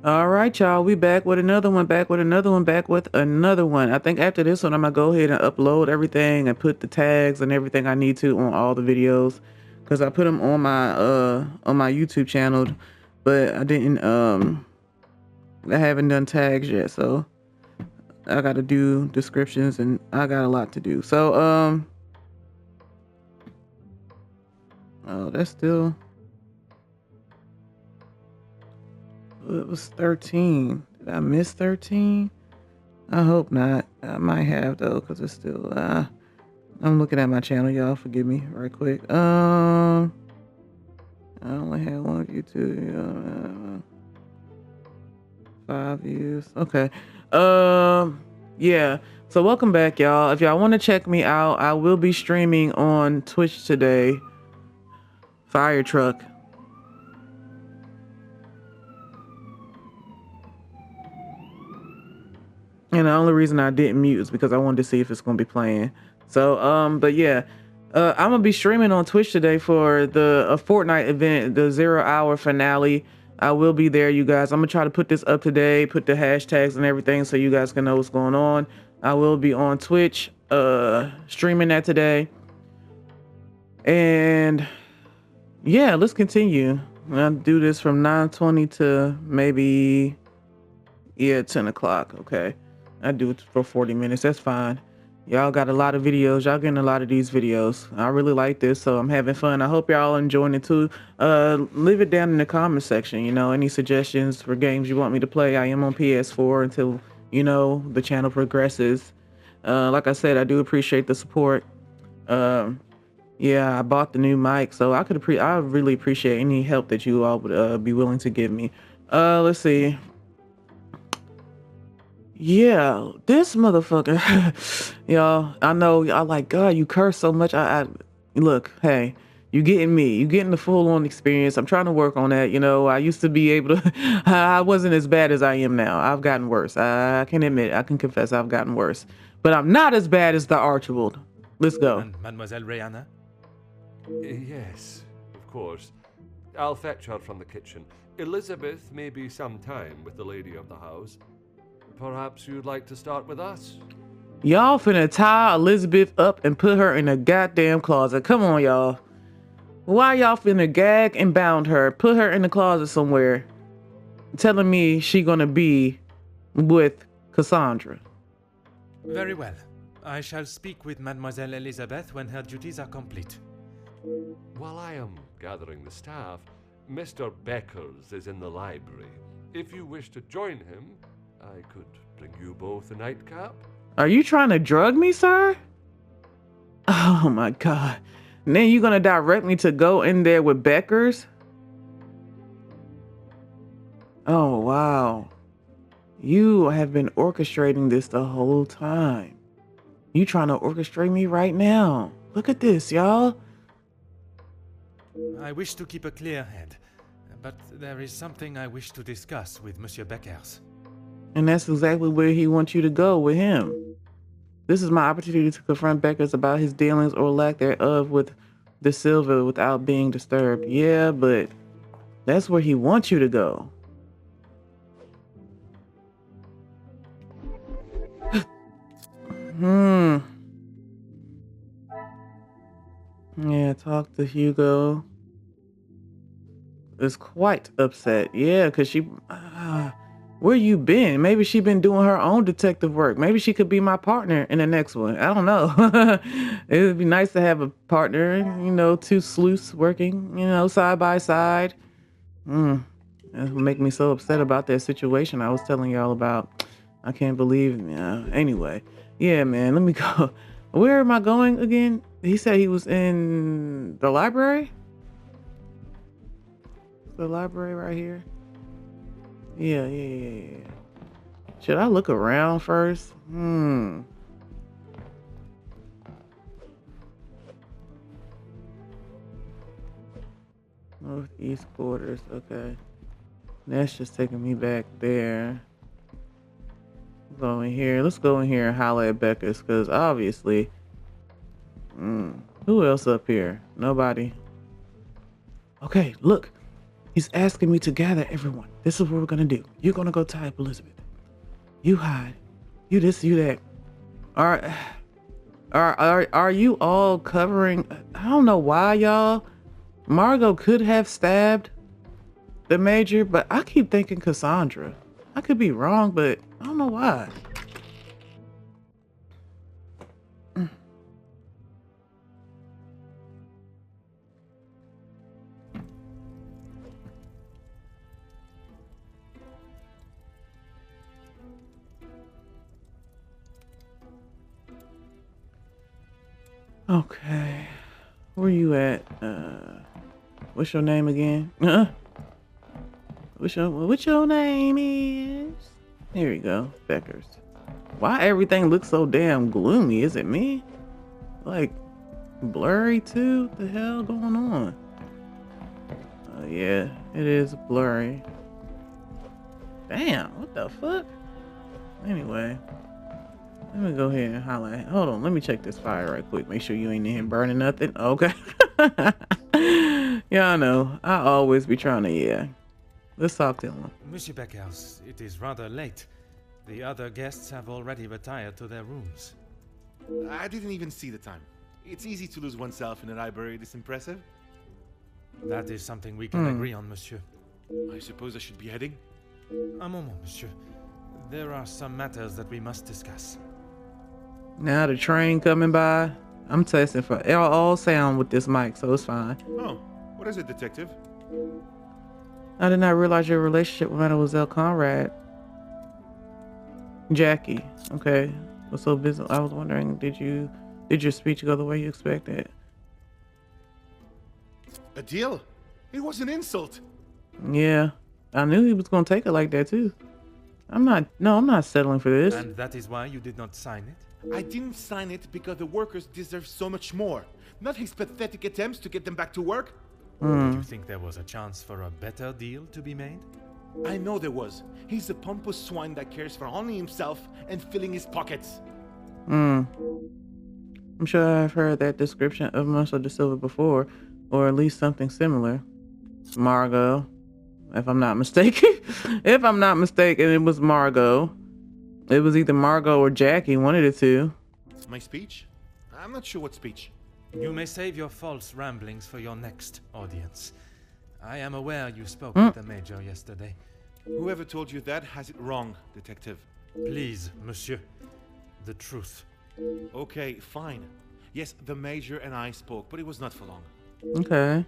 All right, y'all. We back with another one, back with another one, back with another one. I think after this one, I'm gonna go ahead and upload everything and put the tags and everything I need to on all the videos, because I put them on my YouTube channel, but I haven't done tags yet, so I gotta do descriptions and I got a lot to do. So oh, that's still, it was 13. Did I miss 13? I hope not. I might have though, because it's still I'm looking at my channel, y'all. Forgive me right quick. I only had one view, two, 5 views. Okay. Yeah. So welcome back, y'all. If y'all want to check me out, I will be streaming on Twitch today. Fire truck. And the only reason I didn't mute is because I wanted to see if it's gonna be playing. So but yeah. I'm gonna be streaming on Twitch today for a Fortnite event, the 0 hour finale. I will be there, you guys. I'm gonna try to put this up today, put the hashtags and everything so you guys can know what's going on. I will be on Twitch, streaming that today. And yeah, let's continue. I'll do this from 9:20 to maybe 10 o'clock. Okay, I do it for 40 minutes. That's fine. Y'all got a lot of videos. Y'all getting a lot of these videos. I really like this, so I'm having fun. I hope y'all enjoying it too. Leave it down in the comment section. You know, any suggestions for games you want me to play. I am on PS4 until, you know, the channel progresses. Like I said, I do appreciate the support. Yeah, I bought the new mic, so I really appreciate any help that you all would be willing to give me. Let's see. Yeah, this motherfucker. Y'all, I know y'all like, God, you curse so much. I look, hey, you getting me. You getting the full on experience. I'm trying to work on that. You know, I used to be able to, I wasn't as bad as I am now. I've gotten worse. I can admit, I can confess I've gotten worse. But I'm not as bad as the Archibald. Let's go. And Mademoiselle Rihanna? Yes, of course. I'll fetch her from the kitchen. Elizabeth may be some time with the lady of the house. Perhaps you'd like to start with us? Y'all finna tie Elizabeth up and put her in a goddamn closet. Come on, y'all. Why y'all finna gag and bound her? Put her in the closet somewhere. Telling me she gonna be with Cassandra. Very well. I shall speak with Mademoiselle Elizabeth when her duties are complete. While I am gathering the staff, Mr. Beckers is in the library. If you wish to join him, I could bring you both a nightcap. Are you trying to drug me, sir? Oh my God. And then you gonna direct me to go in there with Beckers? Oh, wow. You have been orchestrating this the whole time. You trying to orchestrate me right now. Look at this, y'all. I wish to keep a clear head, but there is something I wish to discuss with Monsieur Beckers. And that's exactly where he wants you to go with him. This is my opportunity to confront Beckers about his dealings or lack thereof with De Silva without being disturbed. Yeah, but that's where he wants you to go. Yeah, talk to Hugo. Is quite upset. Yeah, because she... where you been? Maybe she been doing her own detective work. Maybe she could be my partner in the next one. I don't know. It would be nice to have a partner, you know, 2 sleuths working, you know, side by side. It would make me so upset about that situation I was telling y'all about. I can't believe, anyway. Yeah, man, let me go. Where am I going again? He said he was in the library? The library right here? Yeah. Should I look around first? Northeast quarters, okay. That's just taking me back there. Go in here. Let's go in here and holler at Becca's, because obviously... who else up here? Nobody. Okay, look. He's asking me to gather everyone. This is what we're gonna do. You're gonna go tie up Elizabeth. You hide. You this, you that. Are you all covering? I don't know why, y'all. Margot could have stabbed the major, but I keep thinking Cassandra. I could be wrong, but I don't know why. Okay, where you at? What's your name again? What's your name is? Here we go, Beckers. Why everything looks so damn gloomy? Is it me? Like blurry too? What the hell going on? Yeah, it is blurry. Damn, what the fuck? Anyway, let me go ahead and highlight. Hold on, let me check this fire right quick. Make sure you ain't in here burning nothing. Okay. Yeah, I know. I always be trying to, yeah. Let's talk to him. Monsieur Beckers, it is rather late. The other guests have already retired to their rooms. I didn't even see the time. It's easy to lose oneself in a library this impressive. That is something we can agree on, monsieur. I suppose I should be heading? A moment, monsieur. There are some matters that we must discuss. Now the train coming by. I'm testing for all sound with this mic, so it's fine. Oh, what is it, detective? I did not realize your relationship with Mademoiselle Conrad. Jackie. Okay. Was so busy. I was wondering, did your speech go the way you expected? A deal? It was an insult. Yeah. I knew he was gonna take it like that too. I'm not settling for this. And that is why you did not sign it? I didn't sign it because the workers deserve so much more. Not his pathetic attempts to get them back to work. Did you think there was a chance for a better deal to be made? I know there was. He's a pompous swine that cares for only himself and filling his pockets. I'm sure I've heard that description of Marshall de Silva before, or at least something similar. Margot, if I'm not mistaken. If I'm not mistaken, it was Margot. It was either Margot or Jackie, one of the two. My speech? I'm not sure what speech. You may save your false ramblings for your next audience. I am aware you spoke with the Major yesterday. Whoever told you that has it wrong, detective. Please, monsieur. The truth. Okay, fine. Yes, the Major and I spoke, but it was not for long. Okay.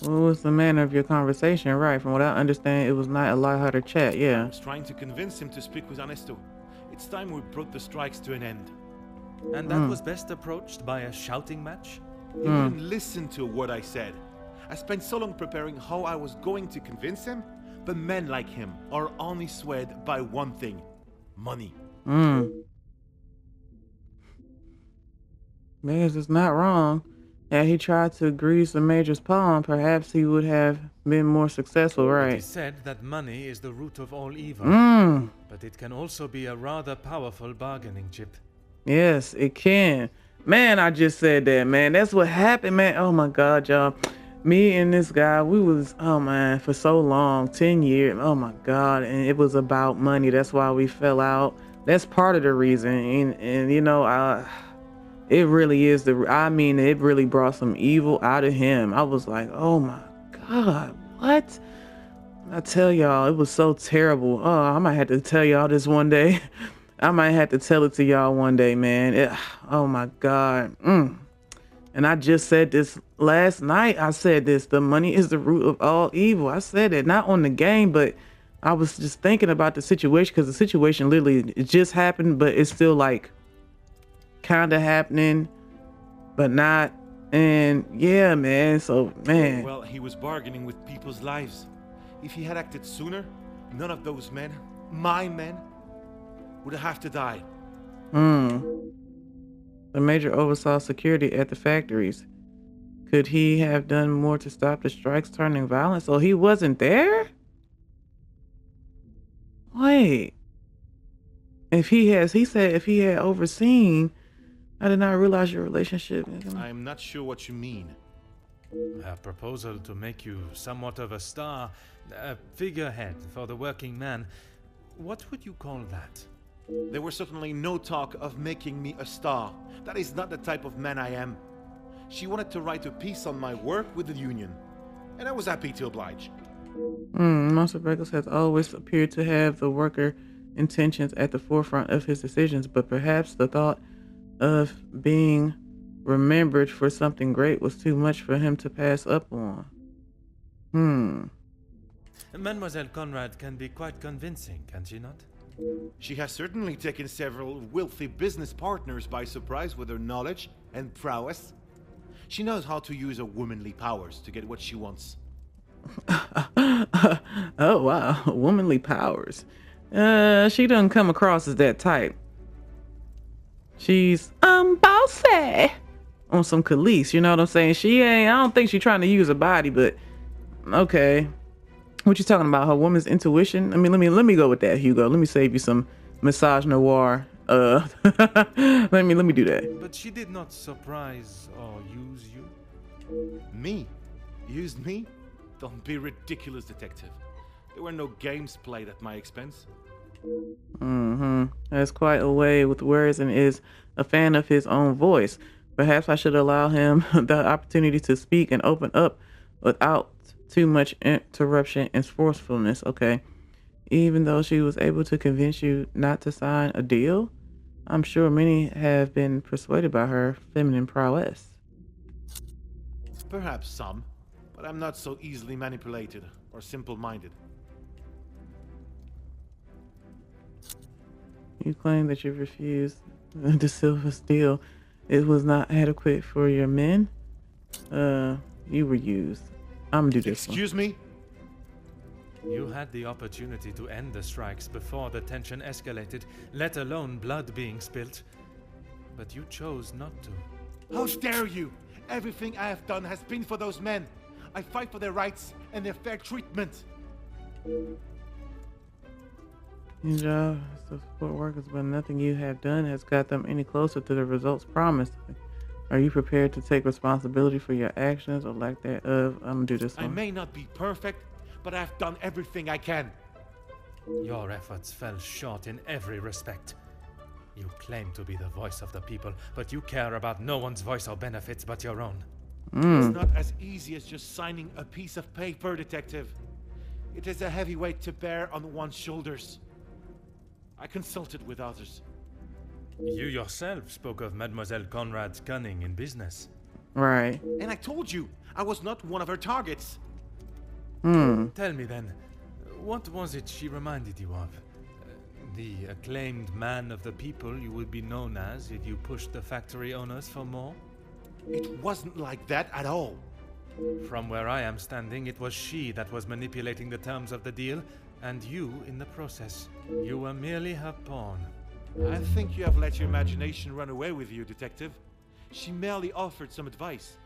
What was the manner of your conversation? Right, from what I understand, it was not a lighthearted chat, I yeah. was trying to convince him to speak with Ernesto. It's time we brought the strikes to an end. And that was best approached by a shouting match? He wouldn't listen to what I said. I spent so long preparing how I was going to convince him, but men like him are only swayed by one thing: money. Mayor's is not wrong. Had he tried to grease the Major's palm, perhaps he would have been more successful, It right? is said that money is the root of all evil, but it can also be a rather powerful bargaining chip. Yes, it can. Man, I just said that, man. That's what happened, man. Oh my God, y'all. Me and this guy, we was, oh man, for so long, 10 years. Oh my God. And it was about money. That's why we fell out. That's part of the reason. And you know, it really is it really brought some evil out of him. I was like, oh my God, what? I tell y'all, it was so terrible. Oh, I might have to tell y'all this one day. I might have to tell it to y'all one day, man. Oh my God. And I just said this last night. I said this, the money is the root of all evil. I said it, not on the game, but I was just thinking about the situation, because the situation literally it just happened, but it's still like kind of happening, but not. And yeah, man. So, man. Well, he was bargaining with people's lives. If he had acted sooner, none of those men, my men, would have to die. The Major oversaw security at the factories. Could he have done more to stop the strikes turning violent? So he wasn't there? Wait. He said if he had overseen, I did not realize your relationship. I'm not sure what you mean. Her proposal to make you somewhat of a star, a figurehead for the working man, what would you call that? There was certainly no talk of making me a star. That is not the type of man I am. She wanted to write a piece on my work with the union, and I was happy to oblige. Master Freckles has always appeared to have the worker intentions at the forefront of his decisions, but perhaps the thought of being remembered for something great was too much for him to pass up on. Mademoiselle Conrad can be quite convincing, can she not? She has certainly taken several wealthy business partners by surprise with her knowledge and prowess. She knows how to use her womanly powers to get what she wants. Oh wow, womanly powers. She doesn't come across as that type. She's bossy on some Khalees, you know what I'm saying? I don't think she's trying to use her body, but okay. What you talking about? Her woman's intuition? I mean, let me go with that, Hugo. Let me save you some massage noir. Let me do that. But she did not surprise or use you. Me? Used me? Don't be ridiculous, detective. There were no games played at my expense. Has quite a way with words and is a fan of his own voice. Perhaps I should allow him the opportunity to speak and open up without too much interruption and forcefulness. Okay. Even though she was able to convince you not to sign a deal, I'm sure many have been persuaded by her feminine prowess. Perhaps some, but I'm not so easily manipulated or simple-minded. You claim that you refused the silver steel. It was not adequate for your men. You were used. I'm gonna do this. Excuse me? You had the opportunity to end the strikes before the tension escalated, let alone blood being spilt. But you chose not to. How dare you! Everything I have done has been for those men. I fight for their rights and their fair treatment. Your job is to support workers, but nothing you have done has got them any closer to the results promised. Are you prepared to take responsibility for your actions or lack thereof? I'm gonna do this one. I may not be perfect, but I've done everything I can. Your efforts fell short in every respect. You claim to be the voice of the people, but you care about no one's voice or benefits but your own. It's not as easy as just signing a piece of paper, detective. It is a heavy weight to bear on one's shoulders. I consulted with others. You yourself spoke of Mademoiselle Conrad's cunning in business. Right. And I told you, I was not one of her targets. Tell me then, what was it she reminded you of? The acclaimed man of the people you would be known as if you pushed the factory owners for more? It wasn't like that at all. From where I am standing, it was she that was manipulating the terms of the deal, and you in the process. You were merely her pawn. I think you have let your imagination run away with you, detective. She merely offered some advice.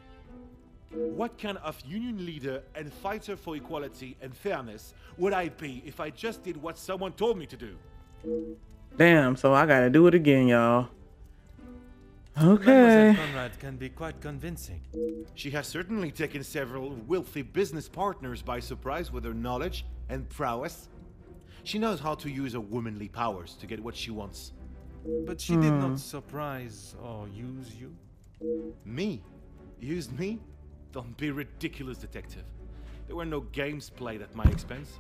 What kind of union leader and fighter for equality and fairness would I be if I just did what someone told me to do? Damn, so I gotta do it again, y'all. Okay. Mademoiselle Conrad can be quite convincing. She has certainly taken several wealthy business partners by surprise with her knowledge and prowess. She knows how to use her womanly powers to get what she wants. But she did not surprise or use you? Me? Used me? Don't be ridiculous, detective. There were no games played at my expense.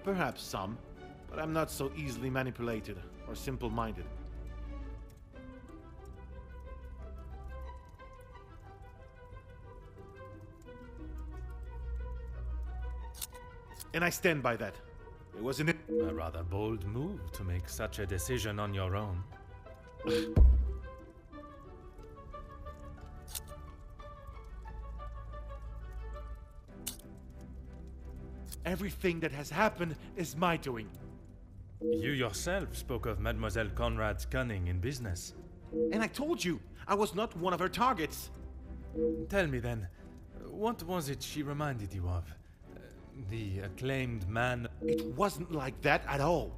Perhaps some, but I'm not so easily manipulated or simple-minded. And I stand by that. It wasn't it. A rather bold move to make such a decision on your own. Everything that has happened is my doing. You yourself spoke of Mademoiselle Conrad's cunning in business. And I told you, I was not one of her targets. Tell me then, What was it she reminded you of? The acclaimed man? It wasn't like that at all.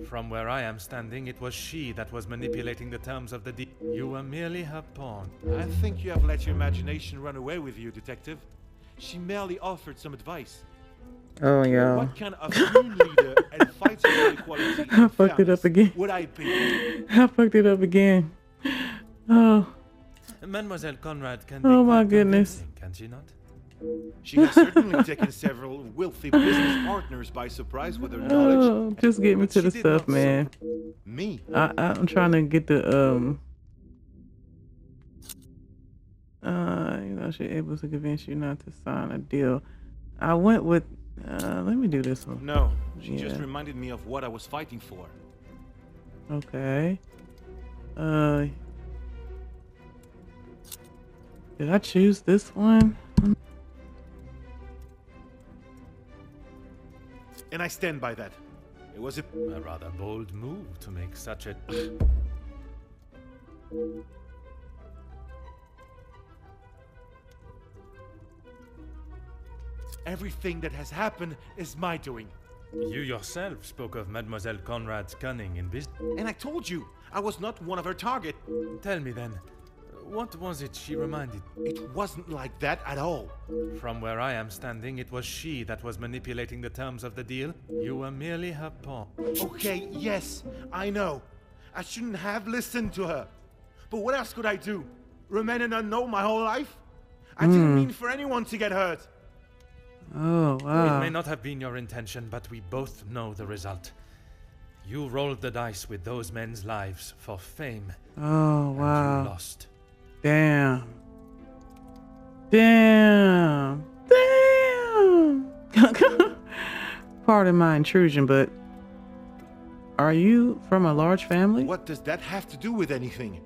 From where I am standing, it was she that was manipulating the terms of the deal. You were merely her pawn. I think you have let your imagination run away with you, Detective. She merely offered some advice. Oh, yeah. What kind of union leader and fighter for equality I and fucked it up fairness again. would I be? I fucked it up again. Oh, Mademoiselle Conrad can Oh, be my quite goodness. convincing, can she not? She has certainly taken several wealthy business partners by surprise with her knowledge. oh, just get me But to she the did stuff, not man. Me? I'm trying to get the she's able to convince you not to sign a deal. I went with let me do this one. No, she just Yeah. reminded me of what I was fighting for. Okay. Did I choose this one? And I stand by that. It was a rather bold move to make such a... Everything that has happened is my doing. You yourself spoke of Mademoiselle Conrad's cunning in business. And I told you, I was not one of her target. Tell me then, what was it she reminded? It wasn't like that at all. From where I am standing, it was she that was manipulating the terms of the deal. You were merely her pawn. Okay, yes, I know. I shouldn't have listened to her. But what else could I do? Remain an unknown my whole life? I didn't mean for anyone to get hurt. Oh, It wow. may not have been your intention, but we both know the result. You rolled the dice with those men's lives for fame, Oh, and wow. you lost. Damn. Damn. Damn. Pardon my intrusion, but are you from a large family? What does that have to do with anything?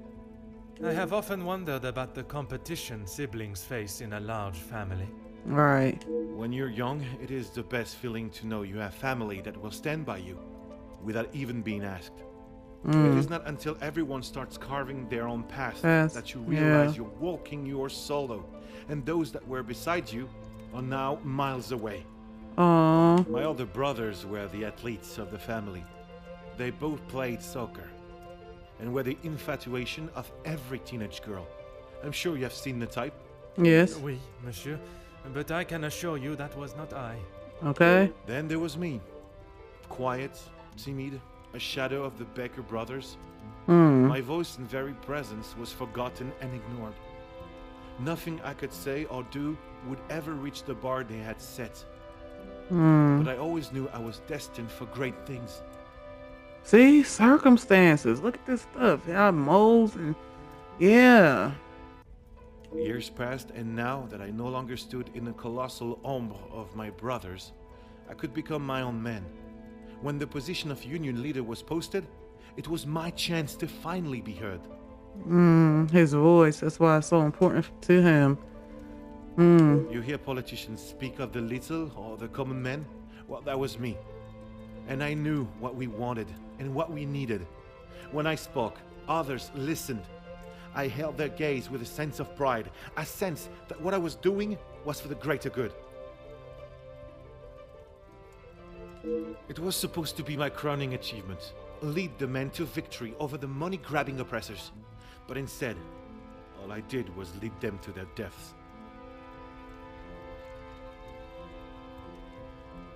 I have often wondered about the competition siblings face in a large family. Right. When you're young, it is the best feeling to know you have family that will stand by you, without even being asked. It is not until everyone starts carving their own path that you realize you're walking your solo, and those that were beside you are now miles away. Aww. My older brothers were the athletes of the family. They both played soccer, and were the infatuation of every teenage girl. I'm sure you have seen the type. Yes. Oui, monsieur, but I can assure you that was not I. Okay. Then there was me. Quiet, timid, a shadow of the Baker brothers. My voice and very presence was forgotten and ignored. Nothing I could say or do would ever reach the bar they had set. But I always knew I was destined for great things. See, circumstances. Look at this stuff. Yeah, moles and yeah. Years passed, and now that I no longer stood in the colossal ombre of my brothers, I could become my own man. When the position of union leader was posted, it was my chance to finally be heard. His voice. That's why it's so important to him. You hear politicians speak of the little or the common man? Well, that was me. And I knew what we wanted and what we needed. When I spoke, others listened. I held their gaze with a sense of pride, a sense that what I was doing was for the greater good. It was supposed to be my crowning achievement, lead the men to victory over the money-grabbing oppressors. But instead, all I did was lead them to their deaths.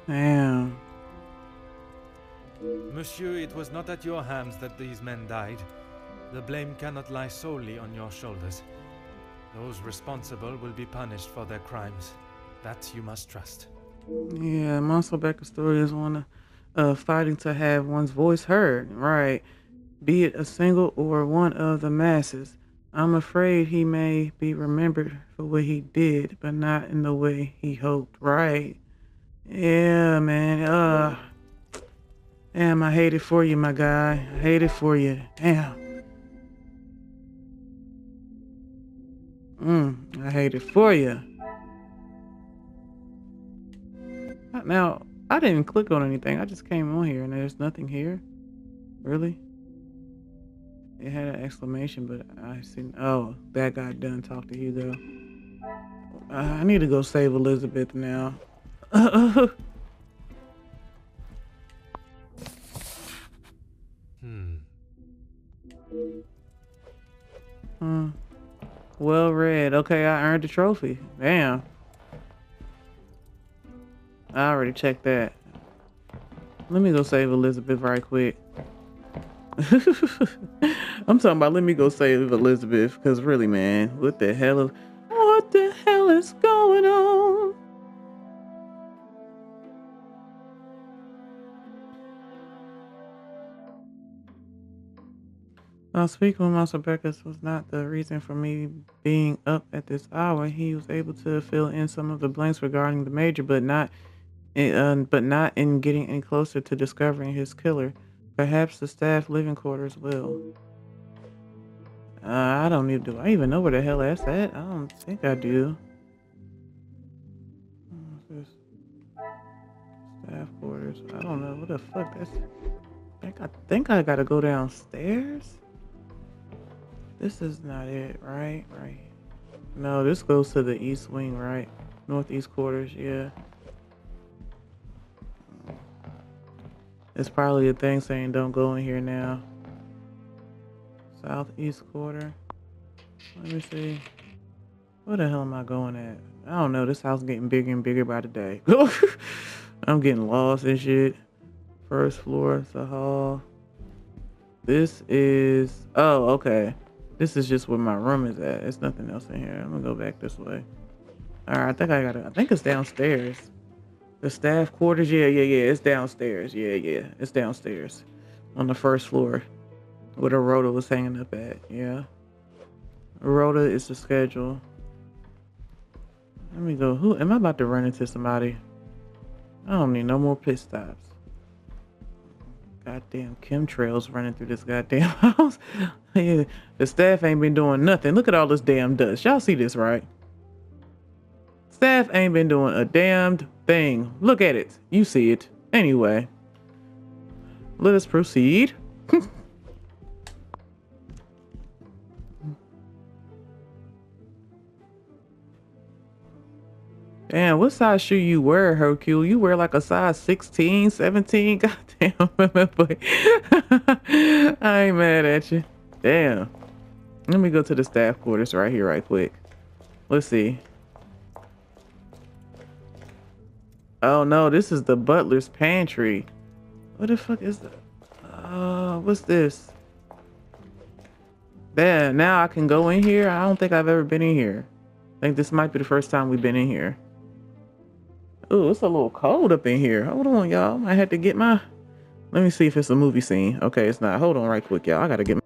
Damn. Monsieur, it was not at your hands that these men died. The blame cannot lie solely on your shoulders. Those responsible will be punished for their crimes. That you must trust. Yeah, Monster Becker's story is one of fighting to have one's voice heard, right? Be it a single or one of the masses. I'm afraid he may be remembered for what he did, but not in the way he hoped, right? Yeah, man. Damn, I hate it for you, my guy. I hate it for you. Damn. I hate it for you. Now, I didn't click on anything. I just came on here and there's nothing here. Really? It had an exclamation, but I seen. Oh, that got done. Talk to Hugo. I need to go save Elizabeth now. Well read. Okay, I earned the trophy. Damn. I already checked that. Let me go save Elizabeth right quick. I'm talking about let me go save Elizabeth, because really, man, what the hell is going on? Now, speaking with Master Beckers was not the reason for me being up at this hour. He was able to fill in some of the blanks regarding the major, but not in getting any closer to discovering his killer. Perhaps the staff living quarters will. I don't need. Do I even know where the hell that's at? I don't think I do. What's this? Staff quarters. I don't know what the fuck that's. I think I gotta go downstairs. This is not it, right? Right. No, this goes to the east wing, right? Northeast quarters, yeah. It's probably a thing saying don't go in here now. Southeast quarter. Let me see. Where the hell am I going at? I don't know. This house is getting bigger and bigger by the day. I'm getting lost and shit. First floor, it's a hall. This is... Oh, okay. This is just where my room is at. There's nothing else in here. I'm gonna go back this way. Alright, I think it's downstairs. The staff quarters, yeah, it's downstairs. Yeah, it's downstairs. On the first floor. Where the rota was hanging up at, yeah. Rota is the schedule. Let me go. Who am I about to run into somebody? I don't need no more pit stops. Goddamn chemtrails running through this goddamn house. Yeah, the staff ain't been doing nothing. Look at all this damn dust. Y'all see this, right? Staff ain't been doing a damned thing. Look at it. You see it. Anyway, let us proceed. Damn, what size shoe you wear, Hercule? You wear like a size 16, 17? Goddamn, boy. I ain't mad at you. Damn. Let me go to the staff quarters right here right quick. Let's see. Oh no, this is the butler's pantry. What the fuck is that? What's this? Damn, now I can go in here? I don't think I've ever been in here. I think this might be the first time we've been in here. Ooh, it's a little cold up in here. Hold on, y'all. I might have to get my... Let me see if it's a movie scene. Okay, it's not. Hold on right quick, y'all. I gotta get my...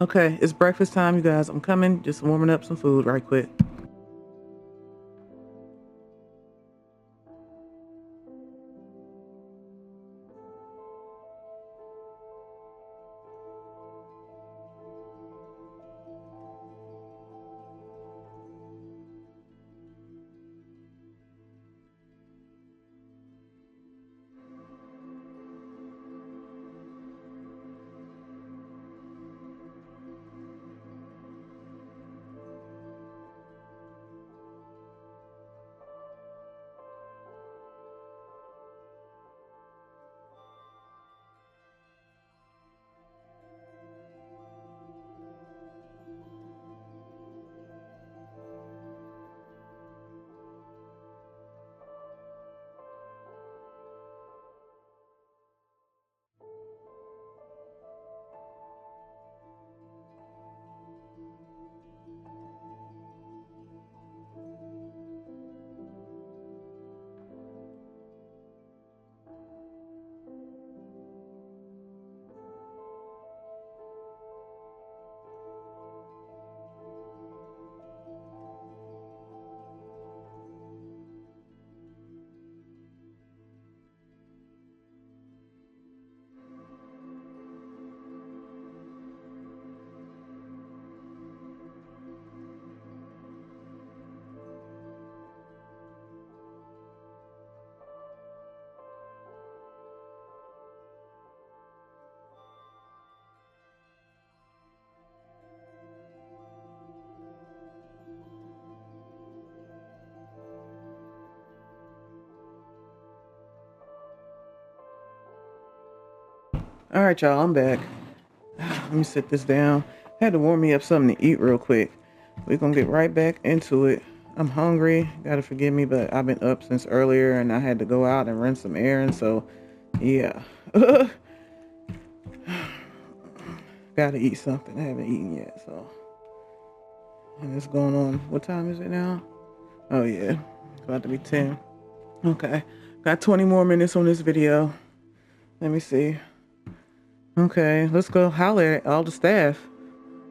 Okay, it's breakfast time, you guys. I'm coming. Just warming up some food right quick. All right, y'all, I'm back. Let me sit this down. Had to warm me up something to eat real quick. We're gonna get right back into it. I'm hungry. Gotta forgive me, but I've been up since earlier and I had to go out and run some errands. So, yeah. Gotta eat something. I haven't eaten yet. So, and it's going on. What time is it now? Oh, yeah. It's about to be 10. Okay. Got 20 more minutes on this video. Let me see. Okay, let's go holler at all the staff.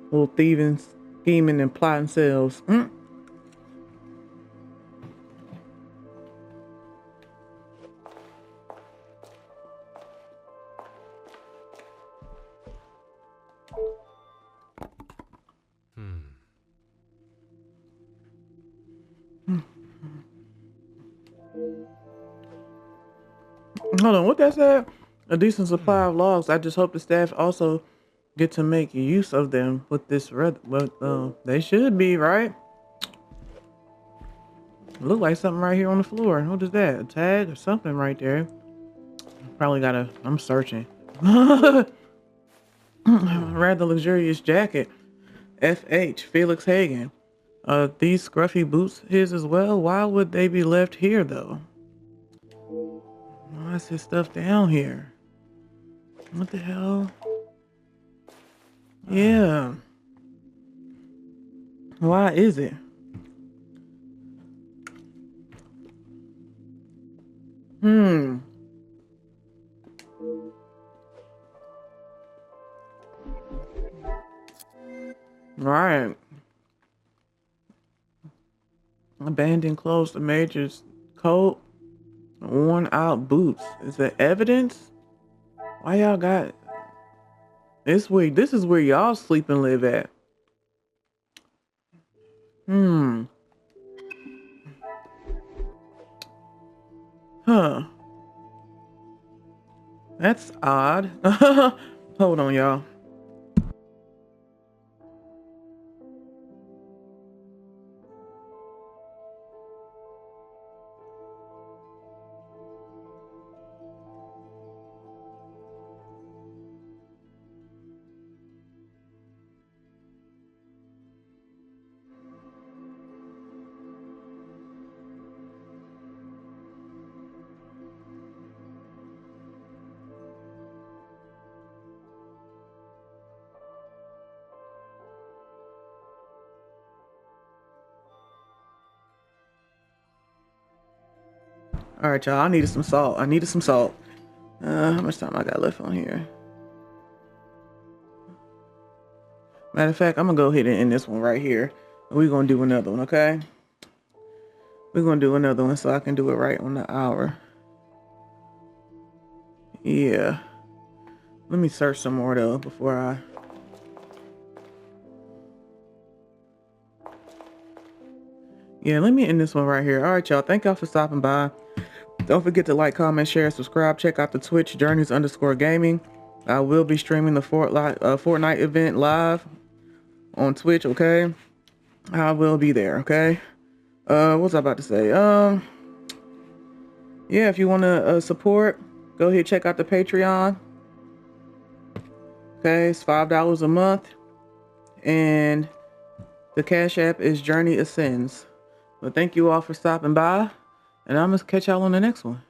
Little thieving, scheming, and plotting selves. Hold on, what that said? A decent supply of logs. I just hope the staff also get to make use of them with this they should be, right? Look like something right here on the floor. What is that? A tag or something right there? Probably gotta, I'm searching. Rather luxurious jacket. FH, Felix Hagen. These scruffy boots his as well? Why would they be left here though? Why is this stuff down here? What the hell? Yeah. Why is it? Right. Abandoned clothes, the major's coat, worn out boots. Is that evidence? Why y'all got this way? This is where y'all sleep and live at. Huh. That's odd. Hold on, y'all. All right, y'all. I needed some salt. How much time I got left on here? Matter of fact, I'm gonna go ahead and end this one right here. We're gonna do another one, okay? We're gonna do another one so I can do it right on the hour. Yeah. Let me search some more though before I... Yeah, let me end this one right here. All right, y'all. Thank y'all for stopping by. Don't forget to like, comment, share, subscribe. Check out the Twitch, Journeys_Gaming. I will be streaming the Fortnite event live on Twitch, okay? I will be there, okay? What was I about to say? Yeah, if you want to support, go ahead, check out the Patreon. Okay, it's $5 a month. And the Cash App is Journey Ascends. But thank you all for stopping by. And I'm going to catch y'all on the next one.